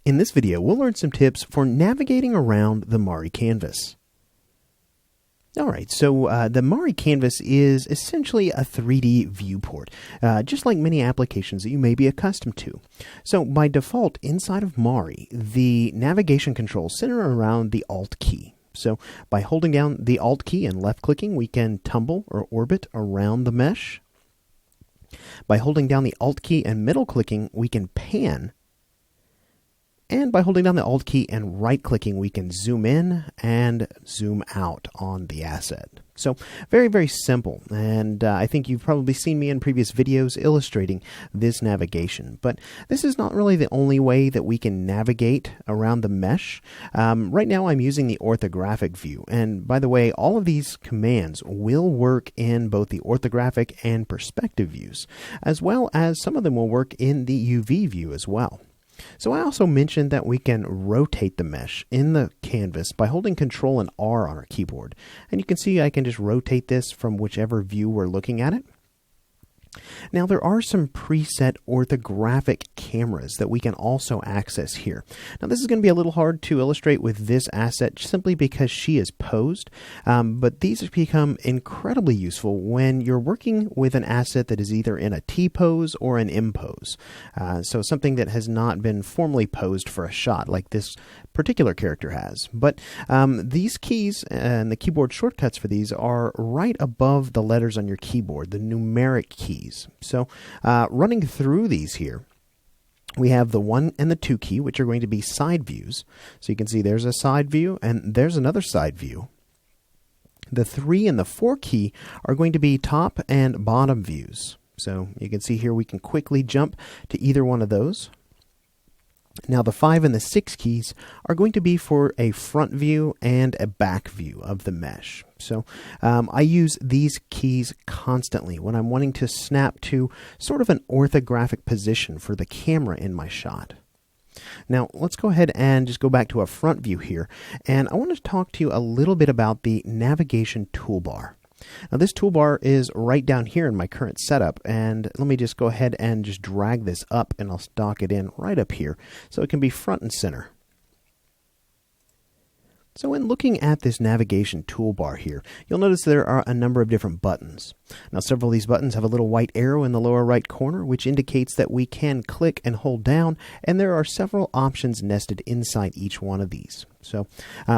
In this video, we'll learn some tips for navigating around the MARI canvas. Alright, so the MARI canvas is essentially a 3D viewport, just like many applications that you may be accustomed to. So by default, inside of MARI, the navigation controls center around the Alt key. So by holding down the Alt key and left-clicking, we can tumble or orbit around the mesh. By holding down the Alt key and middle-clicking, we can pan. And by holding down the Alt key and right-clicking, we can zoom in and zoom out on the asset. So very, very simple. And I think you've probably seen me in previous videos illustrating this navigation. But this is not really the only way that we can navigate around the mesh. Right now I'm using the orthographic view. And by the way, all of these commands will work in both the orthographic and perspective views, as well as some of them will work in the UV view as well. So I also mentioned that we can rotate the mesh in the canvas by holding Control and R on our keyboard. And you can see I can just rotate this from whichever view we're looking at it. Now there are some preset orthographic cameras that we can also access here. Now this is going to be a little hard to illustrate with this asset simply because she is posed, but these become incredibly useful when you're working with an asset that is either in a T pose or an M pose. So something that has not been formally posed for a shot like this particular character has. But these keys and the keyboard shortcuts for these are right above the letters on your keyboard, the numeric keys. So running through these here, we have the 1 and the 2 key, which are going to be side views. So you can see there's a side view and there's another side view. The 3 and the 4 key are going to be top and bottom views. So you can see here we can quickly jump to either one of those. Now the 5 and the 6 keys are going to be for a front view and a back view of the mesh. So I use these keys constantly when I'm wanting to snap to sort of an orthographic position for the camera in my shot. Now let's go ahead and just go back to a front view here, and I want to talk to you a little bit about the navigation toolbar. Now this toolbar is right down here in my current setup, and let me just go ahead and just drag this up and I'll dock it in right up here so it can be front and center. So in looking at this navigation toolbar here, you'll notice there are a number of different buttons. Now several of these buttons have a little white arrow in the lower right corner, which indicates that we can click and hold down, and there are several options nested inside each one of these. So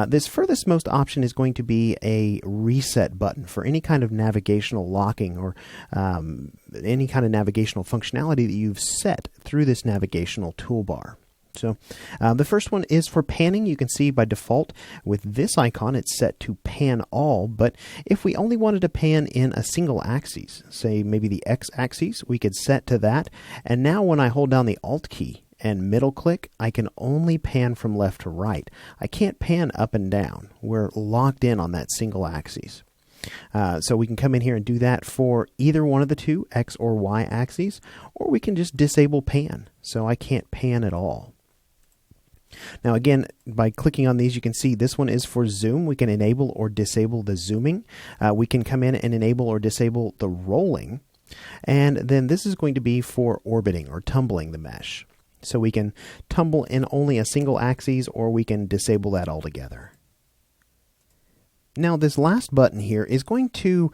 this furthest most option is going to be a reset button for any kind of navigational locking or any kind of navigational functionality that you've set through this navigational toolbar. So the first one is for panning. You can see by default with this icon it's set to pan all, but if we only wanted to pan in a single axis, say maybe the X axis, we could set to that. And now when I hold down the Alt key and middle click, I can only pan from left to right. I can't pan up and down. We're locked in on that single axis. So we can come in here and do that for either one of the two, X or Y axes, or we can just disable pan. So I can't pan at all. Now again, by clicking on these, you can see this one is for zoom. We can enable or disable the zooming. We can come in and enable or disable the rolling. And then this is going to be for orbiting or tumbling the mesh. So we can tumble in only a single axis, or we can disable that altogether. Now this last button here is going to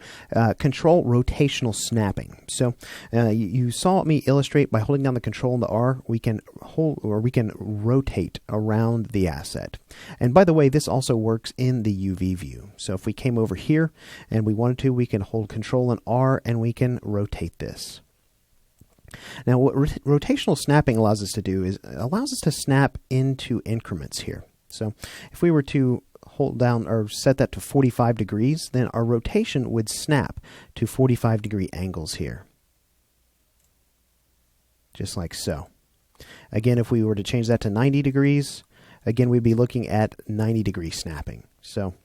control rotational snapping. So you saw me illustrate by holding down the Control and the R, we can hold or we can rotate around the asset. And by the way, this also works in the UV view. So if we came over here and we wanted to, we can hold Control and R and we can rotate this. Now what rotational snapping allows us to do is allows us to snap into increments here. So if we were to hold down or set that to 45 degrees, then our rotation would snap to 45 degree angles here. Just like so. Again, if we were to change that to 90 degrees, again, we'd be looking at 90 degree snapping. So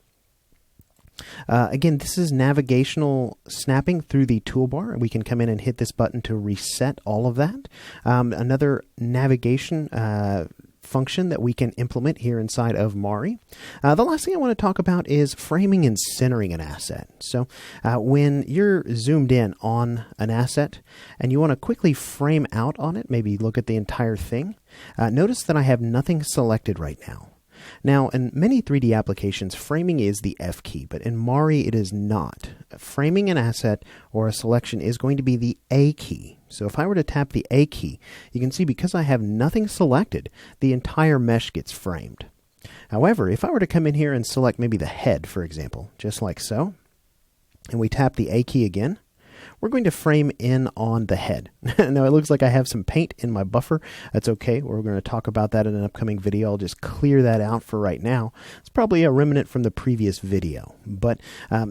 again, this is navigational snapping through the toolbar. We can come in and hit this button to reset all of that. Another navigation function that we can implement here inside of MARI. The last thing I want to talk about is framing and centering an asset. So when you're zoomed in on an asset and you want to quickly frame out on it, maybe look at the entire thing, notice that I have nothing selected right now. Now, in many 3D applications, framing is the F key, but in MARI it is not. Framing an asset or a selection is going to be the A key. So if I were to tap the A key, you can see because I have nothing selected, the entire mesh gets framed. However, if I were to come in here and select maybe the head, for example, just like so, and we tap the A key again, we're going to frame in on the head. Now, it looks like I have some paint in my buffer. That's okay. We're going to talk about that in an upcoming video. I'll just clear that out for right now. It's probably a remnant from the previous video. But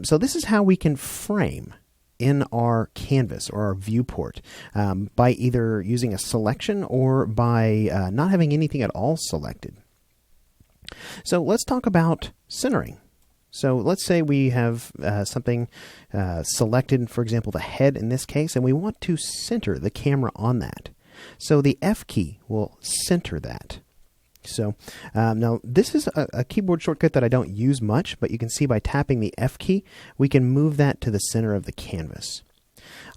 so this is how we can frame in our canvas or our viewport by either using a selection or by not having anything at all selected. So let's talk about centering. So let's say we have something selected, for example, the head in this case, and we want to center the camera on that. So the F key will center that. So now this is a keyboard shortcut that I don't use much, but you can see by tapping the F key, we can move that to the center of the canvas.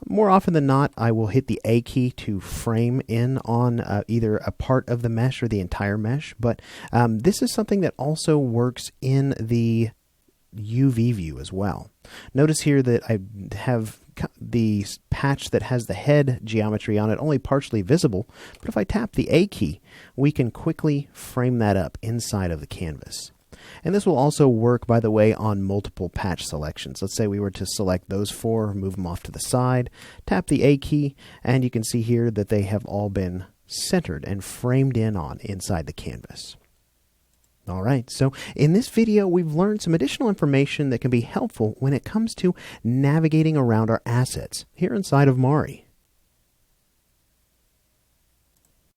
More often than not, I will hit the A key to frame in on either a part of the mesh or the entire mesh, but this is something that also works in the UV view as well. Notice here that I have the patch that has the head geometry on it only partially visible, but if I tap the A key, we can quickly frame that up inside of the canvas. And this will also work, by the way, on multiple patch selections. Let's say we were to select those four, move them off to the side, tap the A key, and you can see here that they have all been centered and framed in on inside the canvas. All right, so in this video, we've learned some additional information that can be helpful when it comes to navigating around our assets here inside of MARI.